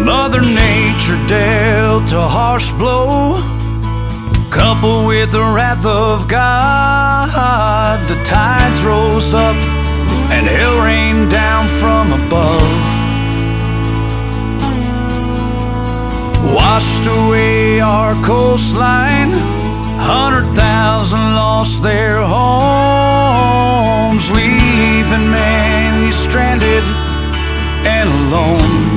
Mother Nature dealt a harsh blow, coupled with the wrath of God. The tides rose up and hell rained down from above, washed away our coastline. 100,000 lost their homes, leaving many stranded and alone.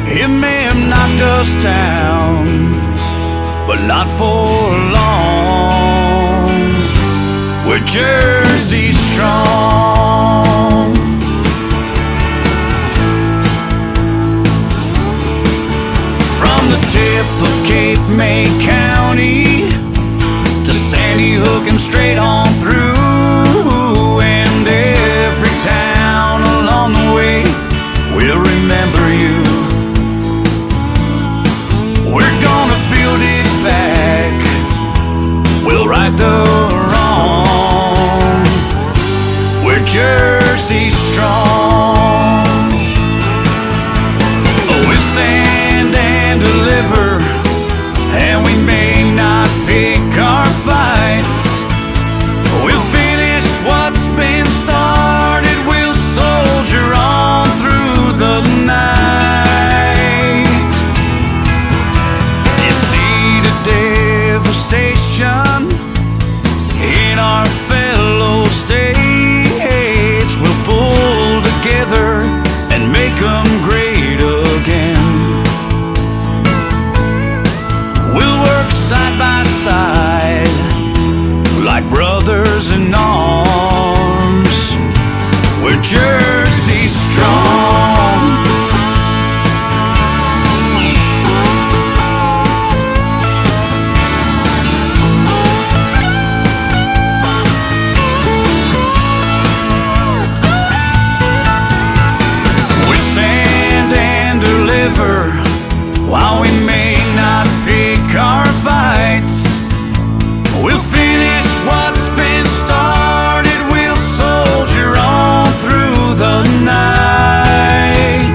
It may have knocked us down, but not for long. We're Jersey strong. From the tip of Cape May County to Sandy Hook and straight on through, and every town along the way will remember you. We're gonna build it back, we'll right the wrong. We're Jersey strong. Oh, we'll stand and deliver, and we may not pick our fights. We'll finish what's been started, we'll soldier on through the night. You see the devastation in our fellow states. We'll pull together and make them great again. We'll work side by side like brothers in arms. We're Jersey strong. We stand and deliver while we may not pick our fights. We'll finish what's been started, we'll soldier on through the night.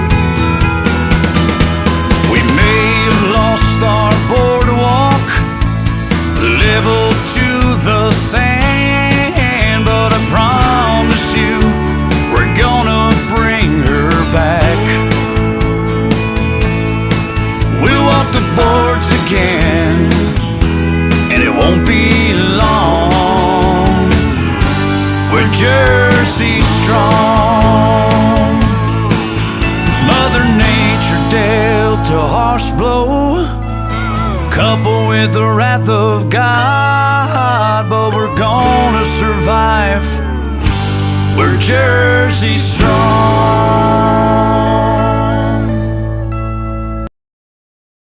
We may have lost our boardwalk, level to the sand, but I promise you, we're gonna bring her back. We'll walk the boards again, and it won't be long. We're Jersey strong. Mother Nature dealt a harsh blow, coupled with the wrath of God, but we're gonna survive. We're Jersey strong.